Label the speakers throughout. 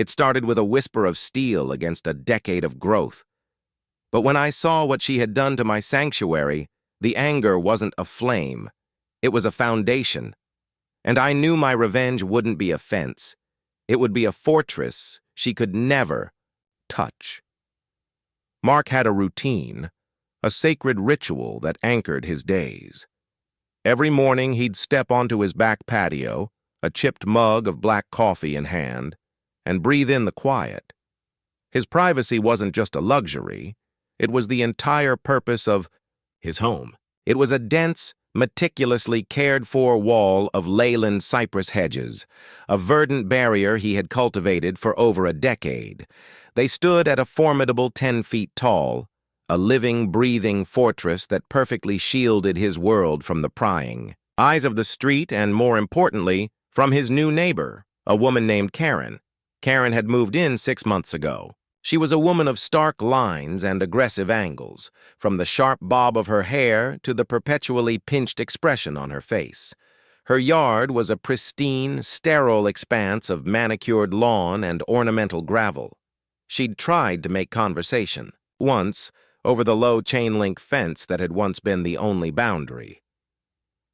Speaker 1: It started with a whisper of steel against a decade of growth. But when I saw what she had done to my sanctuary, the anger wasn't a flame. It was a foundation. And I knew my revenge wouldn't be a fence. It would be a fortress she could never touch. Mark had a routine, a sacred ritual that anchored his days. Every morning he'd step onto his back patio, a chipped mug of black coffee in hand, and breathe in the quiet. His privacy wasn't just a luxury, it was the entire purpose of his home. It was a dense, meticulously cared-for wall of leyland cypress hedges, a verdant barrier he had cultivated for over a decade. They stood at a formidable 10 feet tall, a living, breathing fortress that perfectly shielded his world from the prying eyes of the street and, more importantly, from his new neighbor, a woman named Karen. Karen had moved in 6 months ago. She was a woman of stark lines and aggressive angles, from the sharp bob of her hair to the perpetually pinched expression on her face. Her yard was a pristine, sterile expanse of manicured lawn and ornamental gravel. She'd tried to make conversation, once, over the low chain-link fence that had once been the only boundary.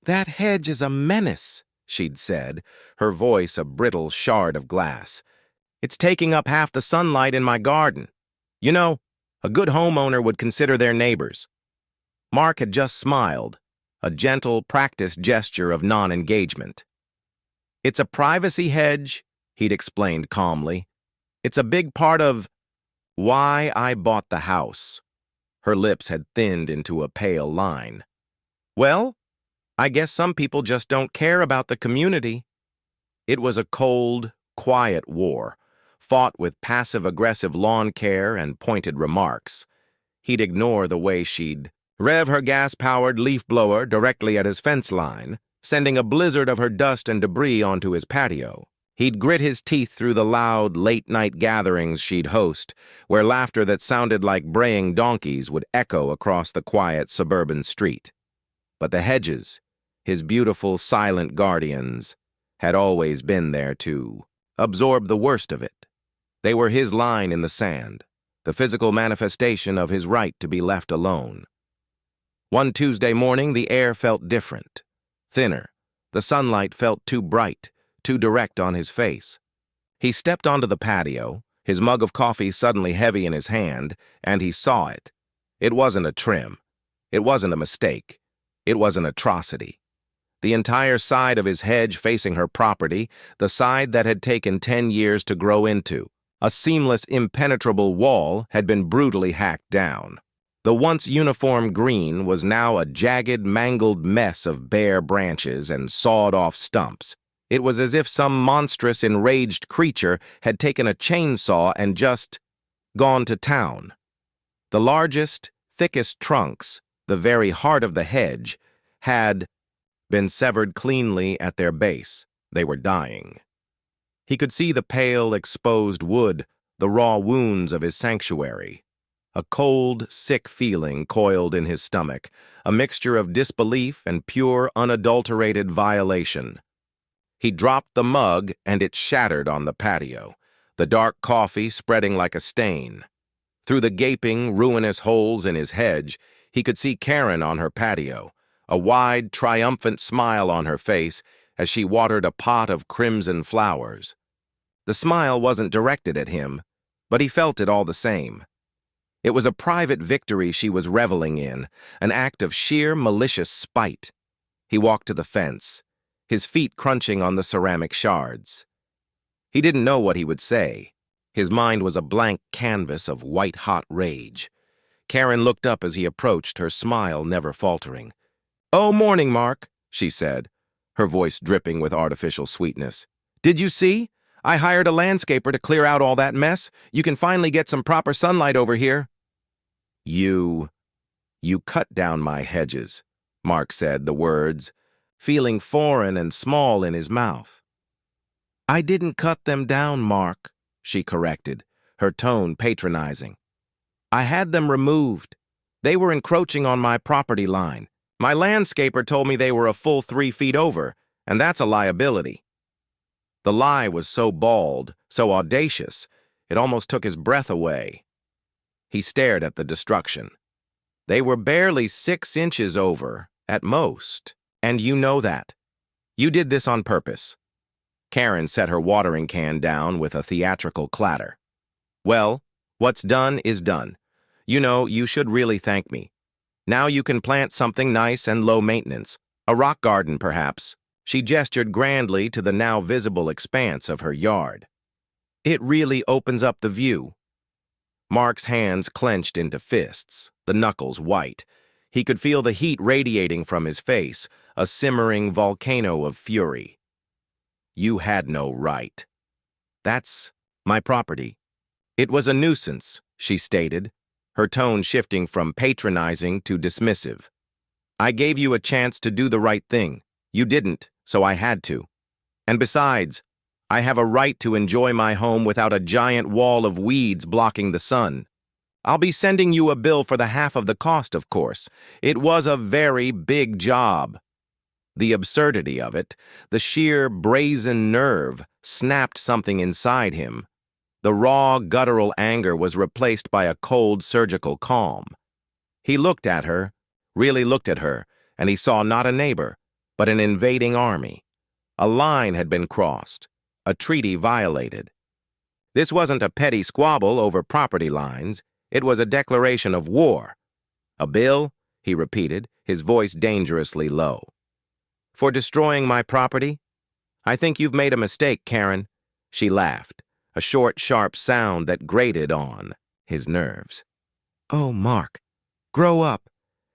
Speaker 1: "That hedge is a menace," she'd said, her voice a brittle shard of glass. "It's taking up half the sunlight in my garden. You know, a good homeowner would consider their neighbors." Mark had just smiled, a gentle, practiced gesture of non-engagement. "It's a privacy hedge," he'd explained calmly. "It's a big part of why I bought the house." Her lips had thinned into a pale line. "Well, I guess some people just don't care about the community." It was a cold, quiet war, fought with passive-aggressive lawn care and pointed remarks. He'd ignore the way she'd rev her gas-powered leaf blower directly at his fence line, sending a blizzard of her dust and debris onto his patio. He'd grit his teeth through the loud, late-night gatherings she'd host, where laughter that sounded like braying donkeys would echo across the quiet suburban street. But the Hedges, his beautiful, silent guardians, had always been there to absorb the worst of it. They were his line in the sand, the physical manifestation of his right to be left alone. One Tuesday morning, the air felt different, thinner. The sunlight felt too bright, too direct on his face. He stepped onto the patio, his mug of coffee suddenly heavy in his hand, and he saw it. It wasn't a trim. It wasn't a mistake. It was an atrocity. The entire side of his hedge facing her property, the side that had taken 10 years to grow into, a seamless, impenetrable wall, had been brutally hacked down. The once uniform green was now a jagged, mangled mess of bare branches and sawed-off stumps. It was as if some monstrous, enraged creature had taken a chainsaw and just gone to town. The largest, thickest trunks, the very heart of the hedge, had been severed cleanly at their base. They were dying. He could see the pale, exposed wood, the raw wounds of his sanctuary. A cold, sick feeling coiled in his stomach, a mixture of disbelief and pure, unadulterated violation. He dropped the mug, and it shattered on the patio, the dark coffee spreading like a stain. Through the gaping, ruinous holes in his hedge, he could see Karen on her patio, a wide, triumphant smile on her face as she watered a pot of crimson flowers. The smile wasn't directed at him, but he felt it all the same. It was a private victory she was reveling in, an act of sheer malicious spite. He walked to the fence, his feet crunching on the ceramic shards. He didn't know what he would say. His mind was a blank canvas of white-hot rage. Karen looked up as he approached, her smile never faltering. "Oh, morning, Mark," she said, her voice dripping with artificial sweetness. "Did you see? I hired a landscaper to clear out all that mess. You can finally get some proper sunlight over here." You cut down my hedges," Mark said, the words feeling foreign and small in his mouth. "I didn't cut them down, Mark," she corrected, her tone patronizing. "I had them removed. They were encroaching on my property line. My landscaper told me they were a full 3 feet over, and that's a liability." The lie was so bald, so audacious, it almost took his breath away. He stared at the destruction. They were barely 6 inches over, at most, and you know that. You did this on purpose. Karen set her watering can down with a theatrical clatter. Well, what's done is done. You know, you should really thank me. Now you can plant something nice and low maintenance. A rock garden, perhaps. She gestured grandly to the now visible expanse of her yard. It really opens up the view. Mark's hands clenched into fists, the knuckles white. He could feel the heat radiating from his face, a simmering volcano of fury. You had no right. That's my property. It was a nuisance, she stated, her tone shifting from patronizing to dismissive. I gave you a chance to do the right thing. You didn't, so I had to. And besides, I have a right to enjoy my home without a giant wall of weeds blocking the sun. I'll be sending you a bill for the half of the cost, of course. It was a very big job. The absurdity of it, the sheer brazen nerve, snapped something inside him. The raw, guttural anger was replaced by a cold, surgical calm. He looked at her, really looked at her, and he saw not a neighbor, but an invading army. A line had been crossed, a treaty violated. This wasn't a petty squabble over property lines. It was a declaration of war. A bill, he repeated, his voice dangerously low. For destroying my property? I think you've made a mistake, Karen. She laughed, a short, sharp sound that grated on his nerves. Oh, Mark, grow up.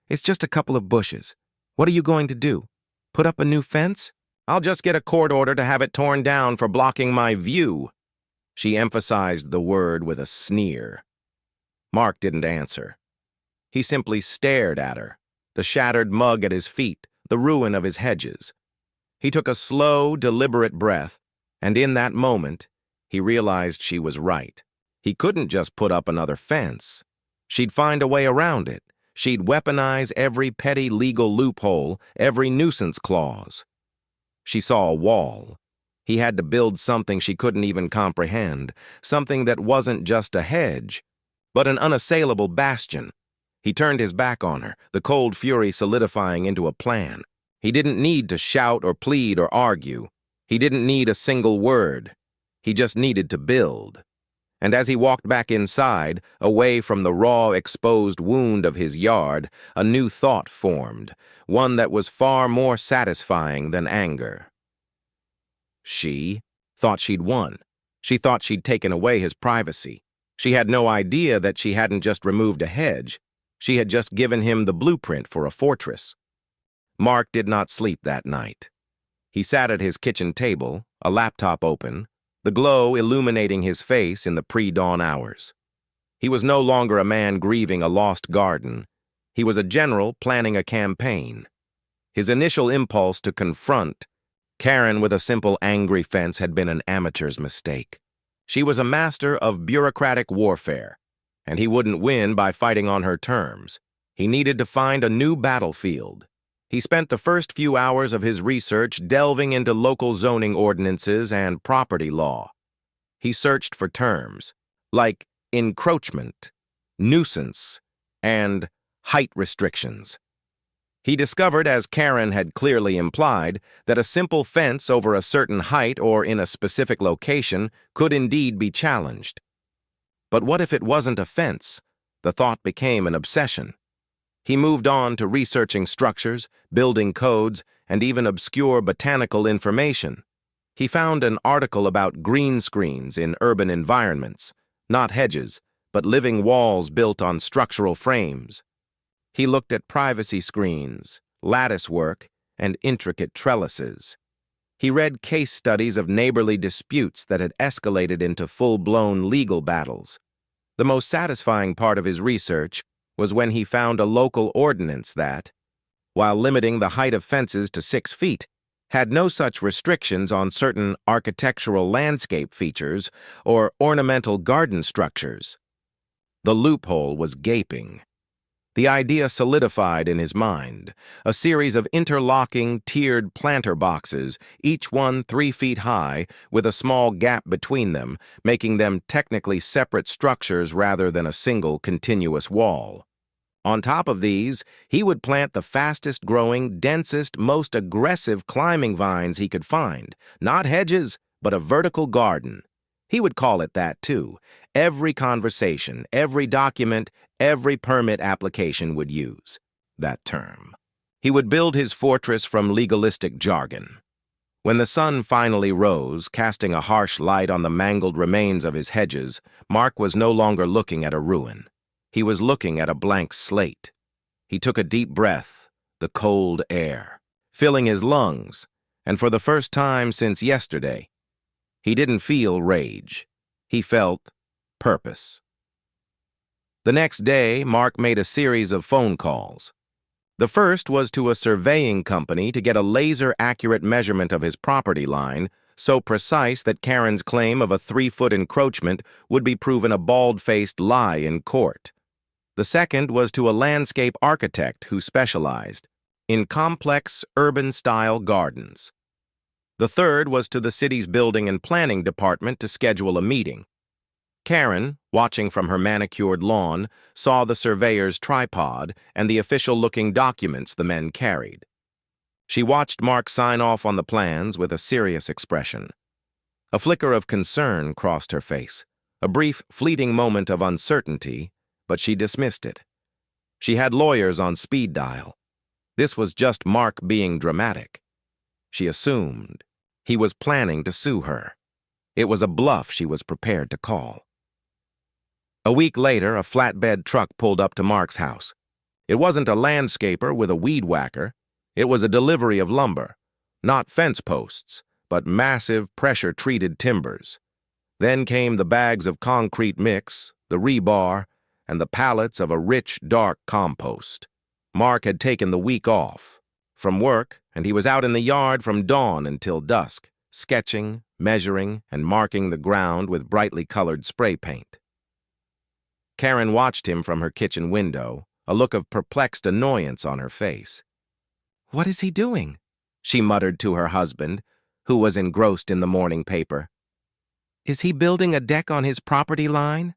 Speaker 1: It's just a couple of bushes. What are you going to do? Put up a new fence? I'll just get a court order to have it torn down for blocking my view. She emphasized the word with a sneer. Mark didn't answer. He simply stared at her, the shattered mug at his feet, the ruin of his hedges. He took a slow, deliberate breath, and in that moment, he realized she was right. He couldn't just put up another fence. She'd find a way around it. She'd weaponize every petty legal loophole, every nuisance clause. She saw a wall. He had to build something she couldn't even comprehend, something that wasn't just a hedge, but an unassailable bastion. He turned his back on her, the cold fury solidifying into a plan. He didn't need to shout or plead or argue. He didn't need a single word. He just needed to build. And as he walked back inside, away from the raw, exposed wound of his yard, a new thought formed, one that was far more satisfying than anger. She thought she'd won. She thought she'd taken away his privacy. She had no idea that she hadn't just removed a hedge. She had just given him the blueprint for a fortress. Mark did not sleep that night. He sat at his kitchen table, a laptop open, the glow illuminating his face in the pre-dawn hours. He was no longer a man grieving a lost garden. He was a general planning a campaign. His initial impulse to confront Karen with a simple angry fence had been an amateur's mistake. She was a master of bureaucratic warfare, and he wouldn't win by fighting on her terms. He needed to find a new battlefield. He spent the first few hours of his research delving into local zoning ordinances and property law. He searched for terms like encroachment, nuisance, and height restrictions. He discovered, as Karen had clearly implied, that a simple fence over a certain height or in a specific location could indeed be challenged. But what if it wasn't a fence? The thought became an obsession. He moved on to researching structures, building codes, and even obscure botanical information. He found an article about green screens in urban environments, not hedges, but living walls built on structural frames. He looked at privacy screens, lattice work, and intricate trellises. He read case studies of neighborly disputes that had escalated into full-blown legal battles. The most satisfying part of his research was when he found a local ordinance that, while limiting the height of fences to 6 feet, had no such restrictions on certain architectural landscape features or ornamental garden structures. The loophole was gaping. The idea solidified in his mind, a series of interlocking, tiered planter boxes, each one 3 feet high, with a small gap between them, making them technically separate structures rather than a single continuous wall. On top of these, he would plant the fastest-growing, densest, most aggressive climbing vines he could find, not hedges, but a vertical garden. He would call it that, too. Every conversation, every document, every permit application would use that term. He would build his fortress from legalistic jargon. When the sun finally rose, casting a harsh light on the mangled remains of his hedges, Mark was no longer looking at a ruin. He was looking at a blank slate. He took a deep breath, the cold air, filling his lungs, and for the first time since yesterday, he didn't feel rage. He felt purpose. The next day, Mark made a series of phone calls. The first was to a surveying company to get a laser-accurate measurement of his property line, so precise that Karen's claim of a 3-foot encroachment would be proven a bald-faced lie in court. The second was to a landscape architect who specialized in complex, urban-style gardens. The third was to the city's building and planning department to schedule a meeting. Karen, watching from her manicured lawn, saw the surveyor's tripod and the official-looking documents the men carried. She watched Mark sign off on the plans with a serious expression. A flicker of concern crossed her face, a brief, fleeting moment of uncertainty, but she dismissed it. She had lawyers on speed dial. This was just Mark being dramatic. She assumed he was planning to sue her. It was a bluff she was prepared to call. A week later, a flatbed truck pulled up to Mark's house. It wasn't a landscaper with a weed whacker. It was a delivery of lumber, not fence posts, but massive pressure-treated timbers. Then came the bags of concrete mix, the rebar, and the pallets of a rich, dark compost. Mark had taken the week off from work, and he was out in the yard from dawn until dusk, sketching, measuring, and marking the ground with brightly colored spray paint. Karen watched him from her kitchen window, a look of perplexed annoyance on her face. "What is he doing?" she muttered to her husband, who was engrossed in the morning paper. "Is he building a deck on his property line?"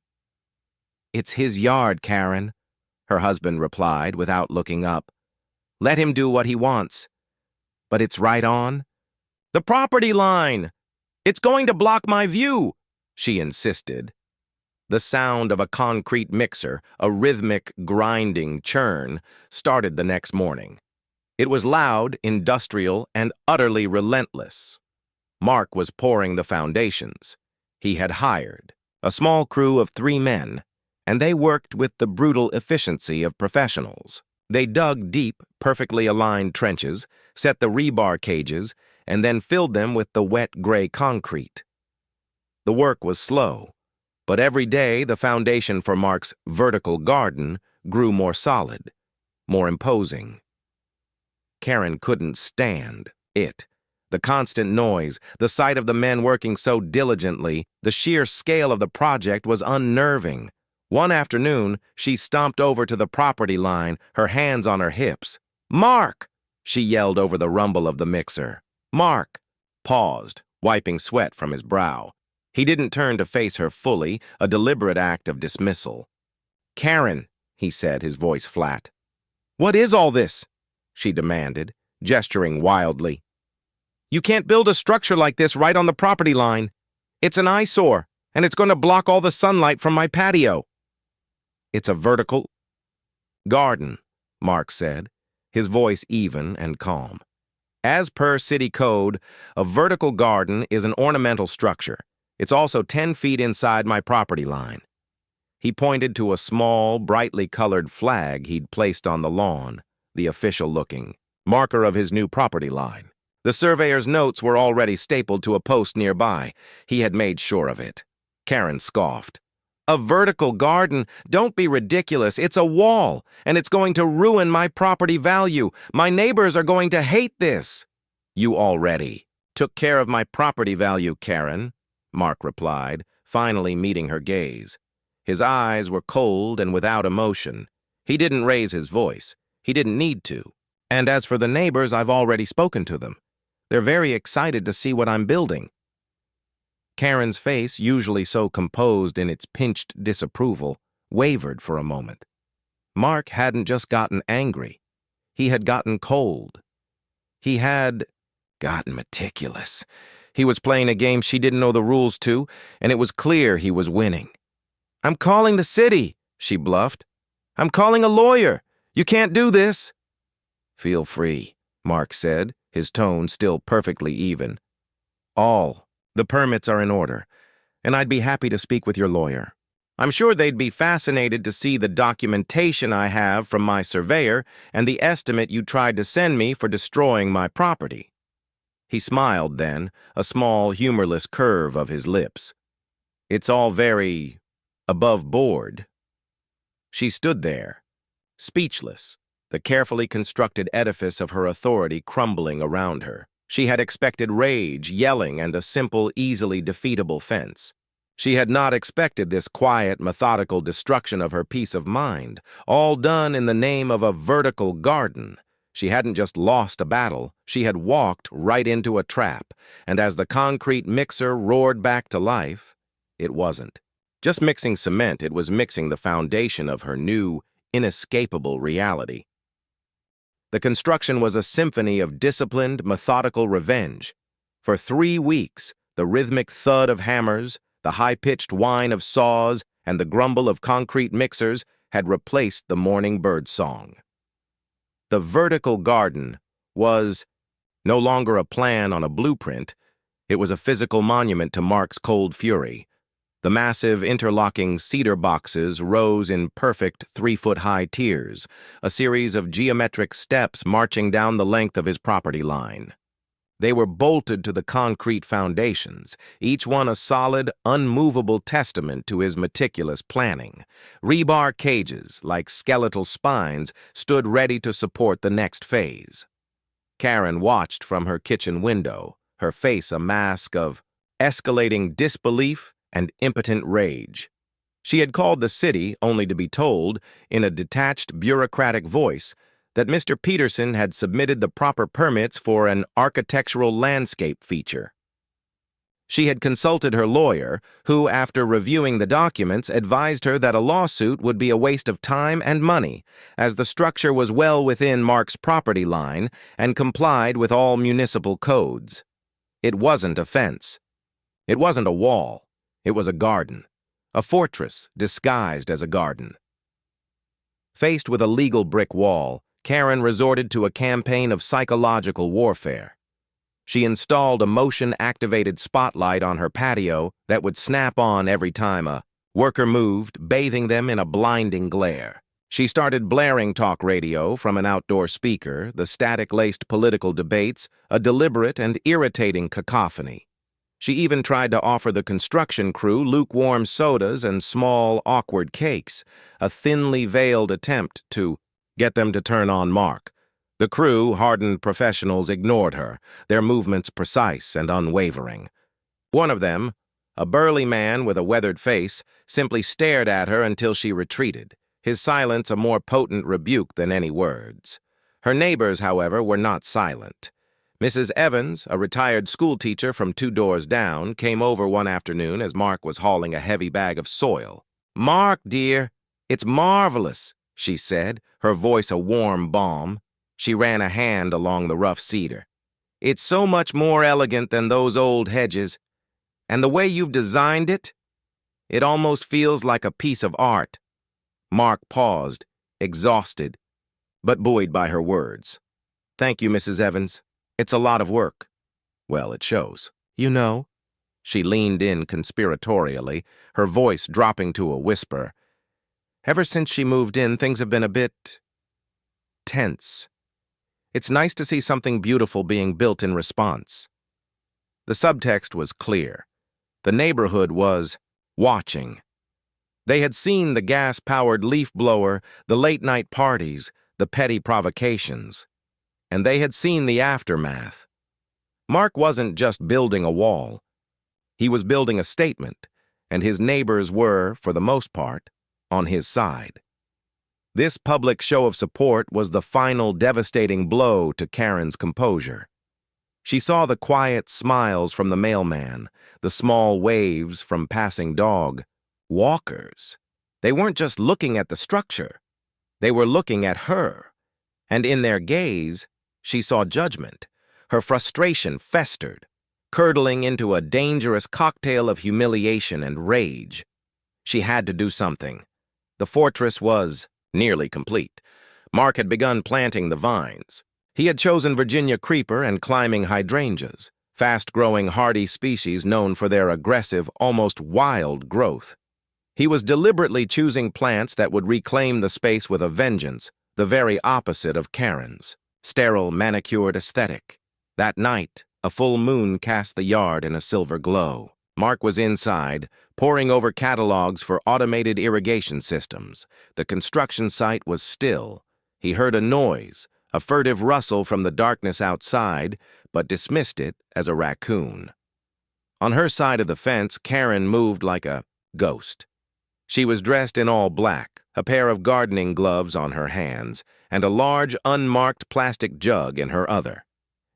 Speaker 1: "It's his yard, Karen," her husband replied without looking up. "Let him do what he wants." "But it's right on." "The property line! It's going to block my view," she insisted. The sound of a concrete mixer, a rhythmic, grinding churn, started the next morning. It was loud, industrial, and utterly relentless. Mark was pouring the foundations. He had hired a small crew of 3 men, and they worked with the brutal efficiency of professionals. They dug deep, perfectly aligned trenches, set the rebar cages, and then filled them with the wet gray concrete. The work was slow, but every day the foundation for Mark's vertical garden grew more solid, more imposing. Karen couldn't stand it. The constant noise, the sight of the men working so diligently, the sheer scale of the project was unnerving. One afternoon, she stomped over to the property line, her hands on her hips. "Mark!" she yelled over the rumble of the mixer. "Mark!" paused, wiping sweat from his brow. He didn't turn to face her fully, a deliberate act of dismissal. "Karen," he said, his voice flat. "What is all this?" she demanded, gesturing wildly. "You can't build a structure like this right on the property line. It's an eyesore, and it's going to block all the sunlight from my patio." "It's a vertical garden," Mark said, his voice even and calm. "As per city code, a vertical garden is an ornamental structure. It's also 10 feet inside my property line." He pointed to a small, brightly colored flag he'd placed on the lawn, the official-looking marker of his new property line. The surveyor's notes were already stapled to a post nearby. He had made sure of it. Karen scoffed. "A vertical garden? Don't be ridiculous. It's a wall, and it's going to ruin my property value. My neighbors are going to hate this." "You already took care of my property value, Karen," Mark replied, finally meeting her gaze. His eyes were cold and without emotion. He didn't raise his voice. He didn't need to. And as for the neighbors, I've already spoken to them. They're very excited to see what I'm building. Karen's face, usually so composed in its pinched disapproval, wavered for a moment. Mark hadn't just gotten angry. He had gotten cold. He had gotten meticulous. He was playing a game she didn't know the rules to, and it was clear he was winning. "I'm calling the city," she bluffed. "I'm calling a lawyer. You can't do this." "Feel free," Mark said, his tone still perfectly even. "All the permits are in order, and I'd be happy to speak with your lawyer. I'm sure they'd be fascinated to see the documentation I have from my surveyor and the estimate you tried to send me for destroying my property." He smiled then, a small, humorless curve of his lips. "It's all very above board." She stood there, speechless, the carefully constructed edifice of her authority crumbling around her. She had expected rage, yelling, and a simple, easily defeatable fence. She had not expected this quiet, methodical destruction of her peace of mind, all done in the name of a vertical garden. She hadn't just lost a battle, she had walked right into a trap, and as the concrete mixer roared back to life, it wasn't just mixing cement, it was mixing the foundation of her new, inescapable reality. The construction was a symphony of disciplined, methodical revenge. For 3 weeks, the rhythmic thud of hammers, the high-pitched whine of saws, and the grumble of concrete mixers had replaced the morning bird song. The vertical garden was no longer a plan on a blueprint. It was a physical monument to Mark's cold fury. The massive, interlocking cedar boxes rose in perfect 3-foot-high tiers, a series of geometric steps marching down the length of his property line. They were bolted to the concrete foundations, each one a solid, unmovable testament to his meticulous planning. Rebar cages, like skeletal spines, stood ready to support the next phase. Karen watched from her kitchen window, her face a mask of escalating disbelief and impotent rage. She had called the city only to be told, in a detached, bureaucratic voice, that Mr. Peterson had submitted the proper permits for an architectural landscape feature. She had consulted her lawyer, who, after reviewing the documents, advised her that a lawsuit would be a waste of time and money, as the structure was well within Mark's property line and complied with all municipal codes. It wasn't a fence. It wasn't a wall. It was a garden, a fortress disguised as a garden. Faced with a legal brick wall, Karen resorted to a campaign of psychological warfare. She installed a motion-activated spotlight on her patio that would snap on every time a worker moved, bathing them in a blinding glare. She started blaring talk radio from an outdoor speaker, the static-laced political debates, a deliberate and irritating cacophony. She even tried to offer the construction crew lukewarm sodas and small, awkward cakes, a thinly veiled attempt to get them to turn on Mark. The crew, hardened professionals, ignored her, their movements precise and unwavering. One of them, a burly man with a weathered face, simply stared at her until she retreated, his silence a more potent rebuke than any words. Her neighbors, however, were not silent. Mrs. Evans, a retired schoolteacher from 2 doors down, came over one afternoon as Mark was hauling a heavy bag of soil. "Mark, dear, it's marvelous," she said, her voice a warm balm. She ran a hand along the rough cedar. "It's so much more elegant than those old hedges. And the way you've designed it, it almost feels like a piece of art." Mark paused, exhausted, but buoyed by her words. "Thank you, Mrs. Evans. It's a lot of work." "Well, it shows." "You know," she leaned in conspiratorially, her voice dropping to a whisper, "ever since she moved in, things have been a bit tense. It's nice to see something beautiful being built in response." The subtext was clear. The neighborhood was watching. They had seen the gas-powered leaf blower, the late-night parties, the petty provocations. And they had seen the aftermath. Mark wasn't just building a wall. He was building a statement, and his neighbors were, for the most part, on his side. This public show of support was the final devastating blow to Karen's composure. She saw the quiet smiles from the mailman, the small waves from passing dog. Walkers. They weren't just looking at the structure. They were looking at her. And in their gaze, she saw judgment. Her frustration festered, curdling into a dangerous cocktail of humiliation and rage. She had to do something. The fortress was nearly complete. Mark had begun planting the vines. He had chosen Virginia creeper and climbing hydrangeas, fast-growing hardy species known for their aggressive, almost wild growth. He was deliberately choosing plants that would reclaim the space with a vengeance, the very opposite of Karen's sterile, manicured aesthetic. That night, a full moon cast the yard in a silver glow. Mark was inside, poring over catalogs for automated irrigation systems. The construction site was still. He heard a noise, a furtive rustle from the darkness outside, but dismissed it as a raccoon. On her side of the fence, Karen moved like a ghost. She was dressed in all black, a pair of gardening gloves on her hands, and a large, unmarked plastic jug in her other.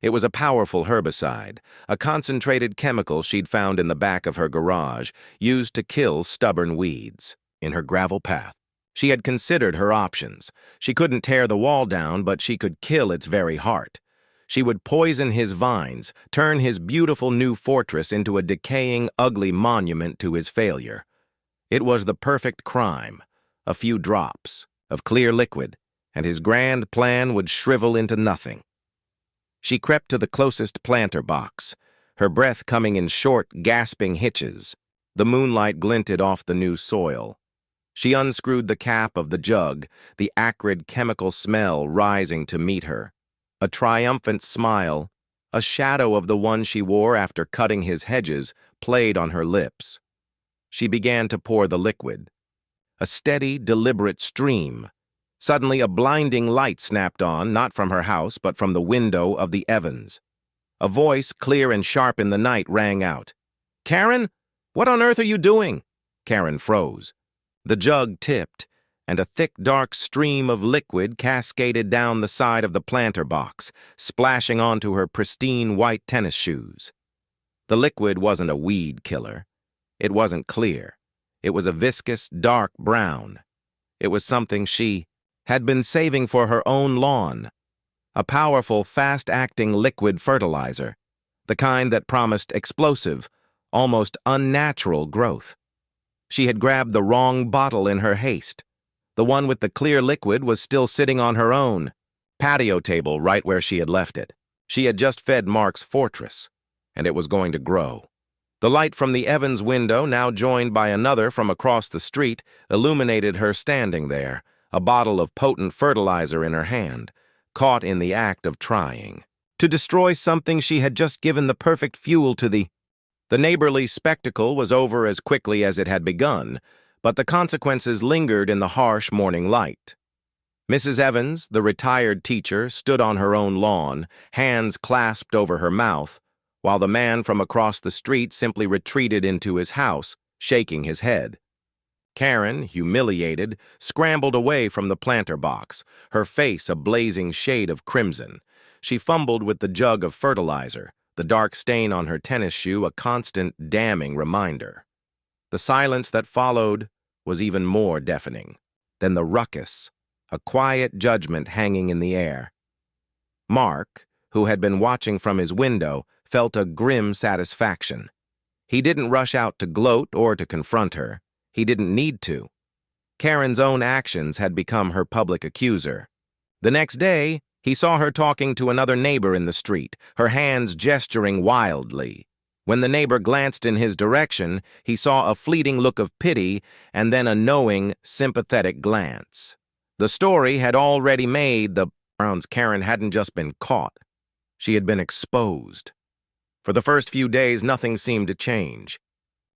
Speaker 1: It was a powerful herbicide, a concentrated chemical she'd found in the back of her garage, used to kill stubborn weeds. In her gravel path, she had considered her options. She couldn't tear the wall down, but she could kill its very heart. She would poison his vines, turn his beautiful new fortress into a decaying, ugly monument to his failure. It was the perfect crime. A few drops of clear liquid, and his grand plan would shrivel into nothing. She crept to the closest planter box, her breath coming in short, gasping hitches. The moonlight glinted off the new soil. She unscrewed the cap of the jug, the acrid chemical smell rising to meet her. A triumphant smile, a shadow of the one she wore after cutting his hedges, played on her lips. She began to pour the liquid. A steady, deliberate stream. Suddenly, a blinding light snapped on, not from her house, but from the window of the Evans. A voice, clear and sharp in the night, rang out. "Karen, what on earth are you doing?" Karen froze. The jug tipped, and a thick, dark stream of liquid cascaded down the side of the planter box, splashing onto her pristine white tennis shoes. The liquid wasn't a weed killer. It wasn't clear. It was a viscous, dark brown. It was something she had been saving for her own lawn. A powerful, fast-acting liquid fertilizer, the kind that promised explosive, almost unnatural growth. She had grabbed the wrong bottle in her haste. The one with the clear liquid was still sitting on her own patio table right where she had left it. She had just fed Mark's fortress, and it was going to grow. The light from the Evans window, now joined by another from across the street, illuminated her standing there, a bottle of potent fertilizer in her hand, caught in the act of trying to destroy something she had just given the perfect fuel to. The neighborly spectacle was over as quickly as it had begun, but the consequences lingered in the harsh morning light. Mrs. Evans, the retired teacher, stood on her own lawn, hands clasped over her mouth, while the man from across the street simply retreated into his house, shaking his head. Karen, humiliated, scrambled away from the planter box, her face a blazing shade of crimson. She fumbled with the jug of fertilizer, the dark stain on her tennis shoe a constant, damning reminder. The silence that followed was even more deafening than the ruckus, a quiet judgment hanging in the air. Mark, who had been watching from his window, felt a grim satisfaction. He didn't rush out to gloat or to confront her. He didn't need to. Karen's own actions had become her public accuser. The next day, he saw her talking to another neighbor in the street, her hands gesturing wildly. When the neighbor glanced in his direction, he saw a fleeting look of pity and then a knowing, sympathetic glance. The story had already made the rounds. Karen hadn't just been caught. She had been exposed. For the first few days, nothing seemed to change.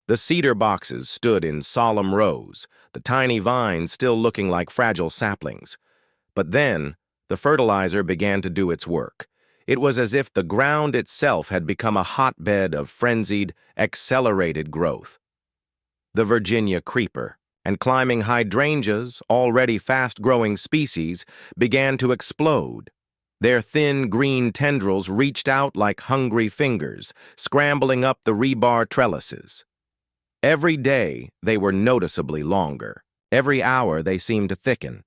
Speaker 1: The cedar boxes stood in solemn rows, the tiny vines still looking like fragile saplings. But then, the fertilizer began to do its work. It was as if the ground itself had become a hotbed of frenzied, accelerated growth. The Virginia creeper, and climbing hydrangeas, already fast-growing species, began to explode. Their thin green tendrils reached out like hungry fingers, scrambling up the rebar trellises. Every day, they were noticeably longer. Every hour, they seemed to thicken.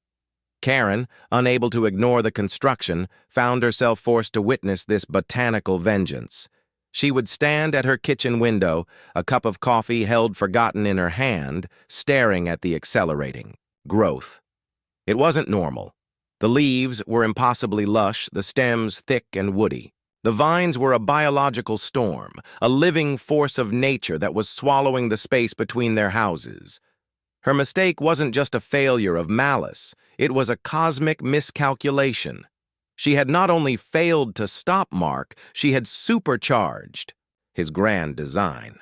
Speaker 1: Karen, unable to ignore the construction, found herself forced to witness this botanical vengeance. She would stand at her kitchen window, a cup of coffee held forgotten in her hand, staring at the accelerating growth. It wasn't normal. The leaves were impossibly lush, the stems thick and woody. The vines were a biological storm, a living force of nature that was swallowing the space between their houses. Her mistake wasn't just a failure of malice, it was a cosmic miscalculation. She had not only failed to stop Mark, she had supercharged his grand design.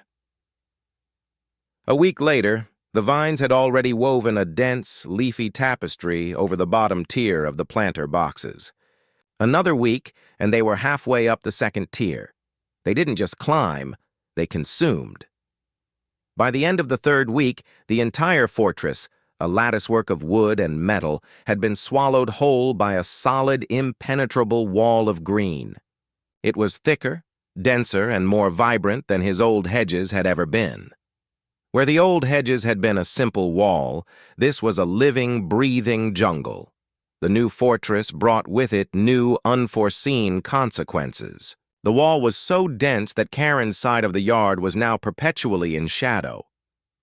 Speaker 1: A week later, the vines had already woven a dense, leafy tapestry over the bottom tier of the planter boxes. Another week, and they were halfway up the second tier. They didn't just climb, they consumed. By the end of the third week, the entire fortress, a latticework of wood and metal, had been swallowed whole by a solid, impenetrable wall of green. It was thicker, denser, and more vibrant than his old Hedges had ever been. Where the old Hedges had been a simple wall, this was a living, breathing jungle. The new fortress brought with it new, unforeseen consequences. The wall was so dense that Karen's side of the yard was now perpetually in shadow.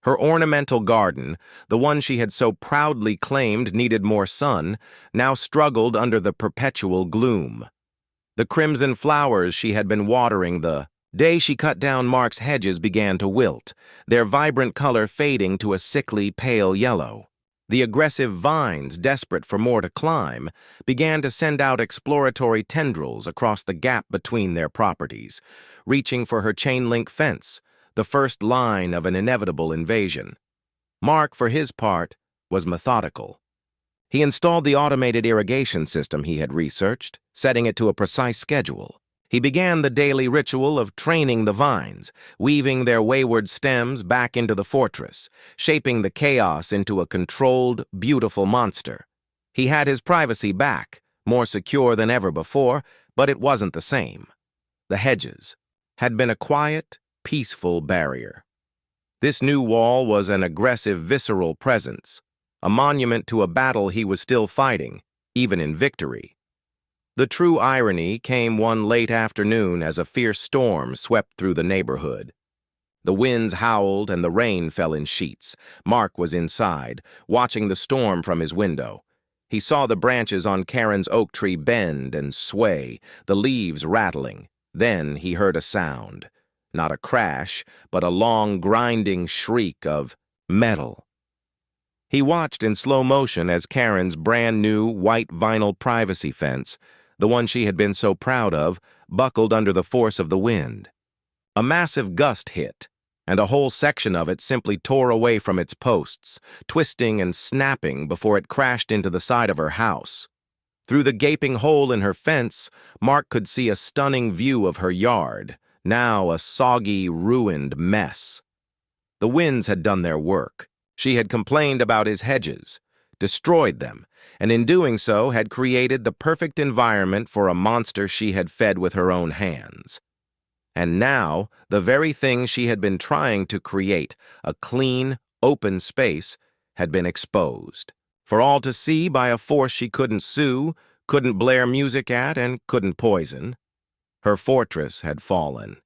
Speaker 1: Her ornamental garden, the one she had so proudly claimed needed more sun, now struggled under the perpetual gloom. The crimson flowers she had been watering the day she cut down Mark's hedges began to wilt, their vibrant color fading to a sickly pale yellow. The aggressive vines, desperate for more to climb, began to send out exploratory tendrils across the gap between their properties, reaching for her chain-link fence, the first line of an inevitable invasion. Mark, for his part, was methodical. He installed the automated irrigation system he had researched, setting it to a precise schedule. He began the daily ritual of training the vines, weaving their wayward stems back into the fortress, shaping the chaos into a controlled, beautiful monster. He had his privacy back, more secure than ever before, but it wasn't the same. The Hedges had been a quiet, peaceful barrier. This new wall was an aggressive, visceral presence, a monument to a battle he was still fighting, even in victory. The true irony came one late afternoon as a fierce storm swept through the neighborhood. The winds howled and the rain fell in sheets. Mark was inside, watching the storm from his window. He saw the branches on Karen's oak tree bend and sway, the leaves rattling. Then he heard a sound. Not a crash, but a long, grinding shriek of metal. He watched in slow motion as Karen's brand-new white vinyl privacy fence, the one she had been so proud of, buckled under the force of the wind. A massive gust hit, and a whole section of it simply tore away from its posts, twisting and snapping before it crashed into the side of her house. Through the gaping hole in her fence, Mark could see a stunning view of her yard, now a soggy, ruined mess. The winds had done their work. She had complained about his hedges, destroyed them, and in doing so had created the perfect environment for a monster she had fed with her own hands. And now, the very thing she had been trying to create, a clean, open space, had been exposed, for all to see by a force she couldn't sue, couldn't blare music at, and couldn't poison. Her fortress had fallen,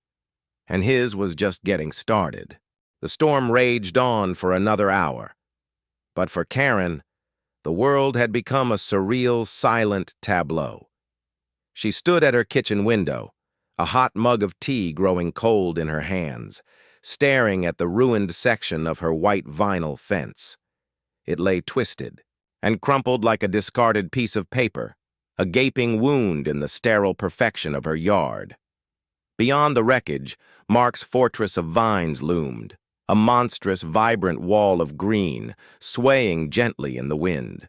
Speaker 1: and his was just getting started. The storm raged on for another hour. But for Karen, the world had become a surreal, silent tableau. She stood at her kitchen window, a hot mug of tea growing cold in her hands, staring at the ruined section of her white vinyl fence. It lay twisted and crumpled like a discarded piece of paper, a gaping wound in the sterile perfection of her yard. Beyond the wreckage, Mark's fortress of vines loomed, a monstrous, vibrant wall of green, swaying gently in the wind.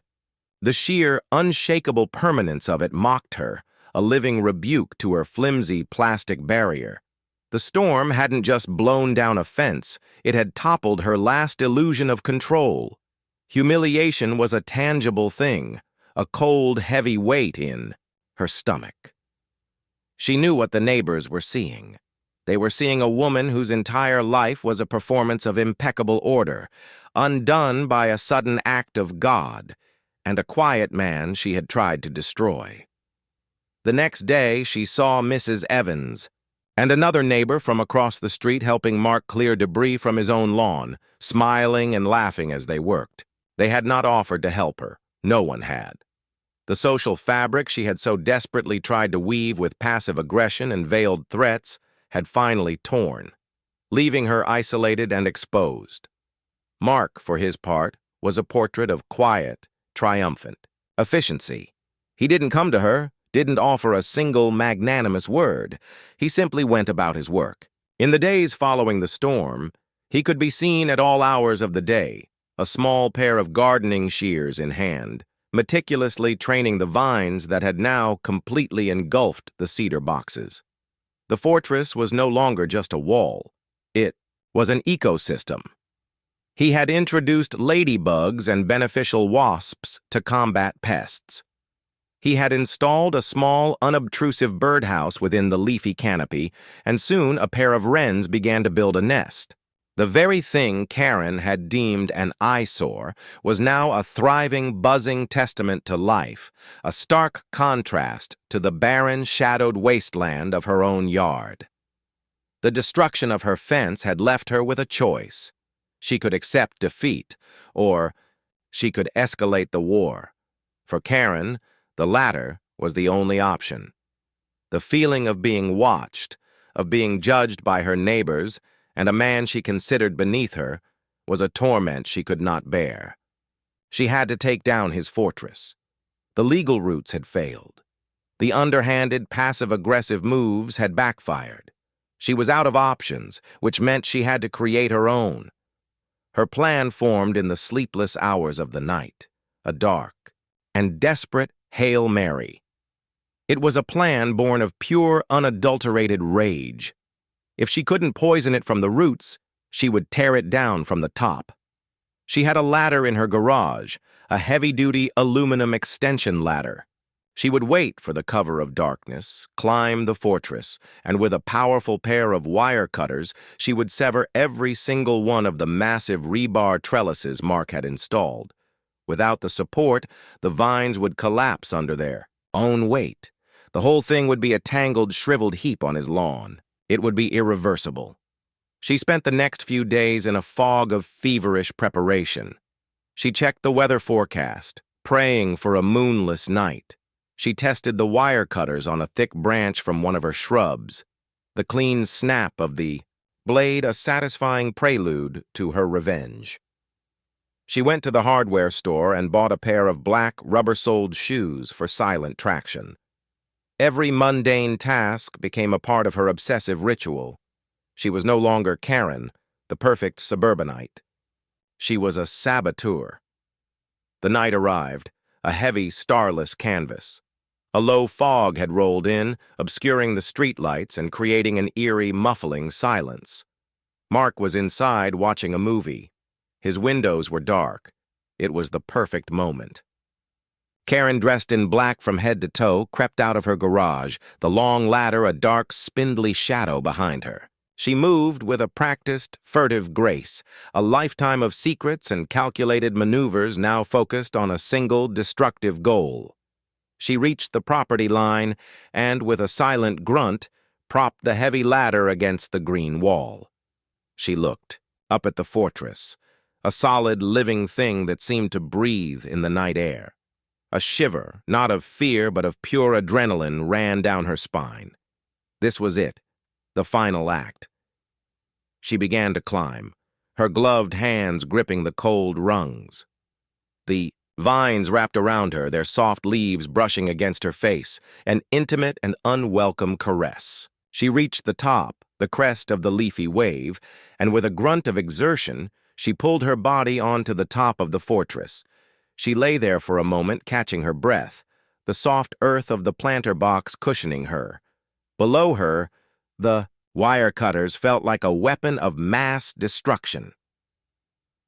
Speaker 1: The sheer, unshakable permanence of it mocked her, a living rebuke to her flimsy plastic barrier. The storm hadn't just blown down a fence, it had toppled her last illusion of control. Humiliation was a tangible thing, a cold, heavy weight in her stomach. She knew what the neighbors were seeing. They were seeing a woman whose entire life was a performance of impeccable order, undone by a sudden act of God, and a quiet man she had tried to destroy. The next day, she saw Mrs. Evans and another neighbor from across the street helping Mark clear debris from his own lawn, smiling and laughing as they worked. They had not offered to help her. No one had. The social fabric she had so desperately tried to weave with passive aggression and veiled threats had finally torn, leaving her isolated and exposed. Mark, for his part, was a portrait of quiet, triumphant efficiency. He didn't come to her, didn't offer a single magnanimous word. He simply went about his work. In the days following the storm, he could be seen at all hours of the day, a small pair of gardening shears in hand, meticulously training the vines that had now completely engulfed the cedar boxes. The fortress was no longer just a wall. It was an ecosystem. He had introduced ladybugs and beneficial wasps to combat pests. He had installed a small, unobtrusive birdhouse within the leafy canopy, and soon a pair of wrens began to build a nest. The very thing Karen had deemed an eyesore was now a thriving, buzzing testament to life, a stark contrast to the barren, shadowed wasteland of her own yard. The destruction of her fence had left her with a choice. She could accept defeat, or she could escalate the war. For Karen, the latter was the only option. The feeling of being watched, of being judged by her neighbors, and a man she considered beneath her, was a torment she could not bear. She had to take down his fortress. The legal routes had failed. The underhanded, passive-aggressive moves had backfired. She was out of options, which meant she had to create her own. Her plan formed in the sleepless hours of the night, a dark and desperate Hail Mary. It was a plan born of pure, unadulterated rage. If she couldn't poison it from the roots, she would tear it down from the top. She had a ladder in her garage, a heavy-duty aluminum extension ladder. She would wait for the cover of darkness, climb the fortress, and with a powerful pair of wire cutters, she would sever every single one of the massive rebar trellises Mark had installed. Without the support, the vines would collapse under their own weight. The whole thing would be a tangled, shriveled heap on his lawn. It would be irreversible. She spent the next few days in a fog of feverish preparation. She checked the weather forecast, praying for a moonless night. She tested the wire cutters on a thick branch from one of her shrubs. The clean snap of the blade a satisfying prelude to her revenge. She went to the hardware store and bought a pair of black, rubber-soled shoes for silent traction. Every mundane task became a part of her obsessive ritual. She was no longer Karen, the perfect suburbanite. She was a saboteur. The night arrived, a heavy, starless canvas. A low fog had rolled in, obscuring the streetlights and creating an eerie, muffling silence. Mark was inside watching a movie. His windows were dark. It was the perfect moment. Karen, dressed in black from head to toe, crept out of her garage, the long ladder a dark, spindly shadow behind her. She moved with a practiced, furtive grace, a lifetime of secrets and calculated maneuvers now focused on a single, destructive goal. She reached the property line and, with a silent grunt, propped the heavy ladder against the green wall. She looked, up at the fortress, a solid, living thing that seemed to breathe in the night air. A shiver, not of fear but of pure adrenaline, ran down her spine. This was it, the final act. She began to climb, her gloved hands gripping the cold rungs. The vines wrapped around her, their soft leaves brushing against her face, an intimate and unwelcome caress. She reached the top, the crest of the leafy wave, and with a grunt of exertion, she pulled her body onto the top of the fortress. She lay there for a moment, catching her breath, the soft earth of the planter box cushioning her. Below her, the wire cutters felt like a weapon of mass destruction.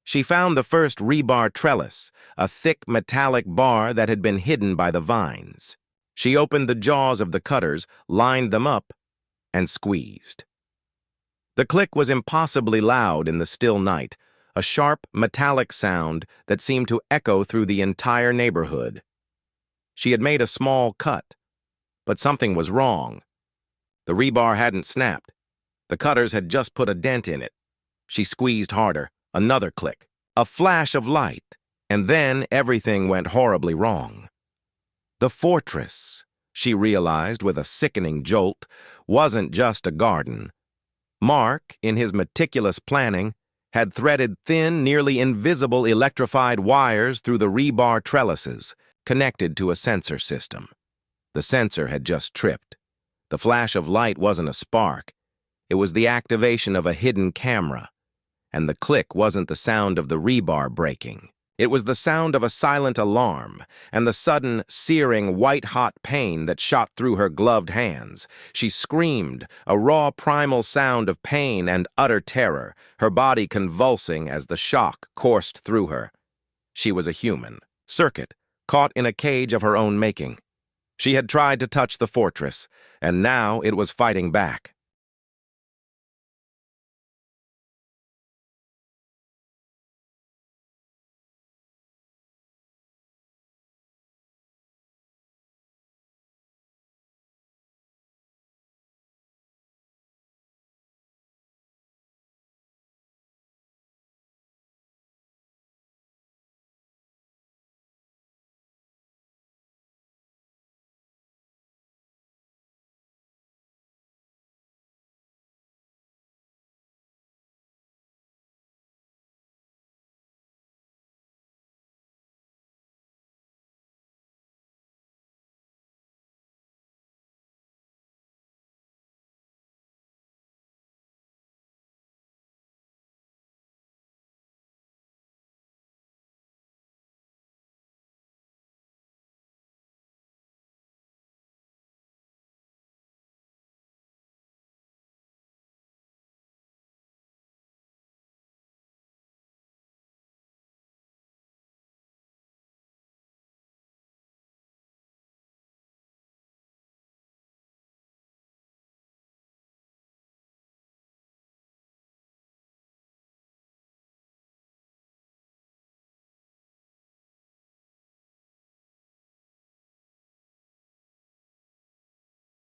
Speaker 1: She found the first rebar trellis, a thick metallic bar that had been hidden by the vines. She opened the jaws of the cutters, lined them up, and squeezed. The click was impossibly loud in the still night, a sharp, metallic sound that seemed to echo through the entire neighborhood. She had made a small cut, but something was wrong. The rebar hadn't snapped. The cutters had just put a dent in it. She squeezed harder. Another click. A flash of light. And then everything went horribly wrong. The fortress, she realized with a sickening jolt, wasn't just a garden. Mark, in his meticulous planning, had threaded thin, nearly invisible electrified wires through the rebar trellises, connected to a sensor system. The sensor had just tripped. The flash of light wasn't a spark. It was the activation of a hidden camera. And the click wasn't the sound of the rebar breaking. It was the sound of a silent alarm, and the sudden, searing, white-hot pain that shot through her gloved hands. She screamed, a raw, primal sound of pain and utter terror, her body convulsing as the shock coursed through her. She was a human, circuit, caught in a cage of her own making. She had tried to touch the fortress, and now it was fighting back.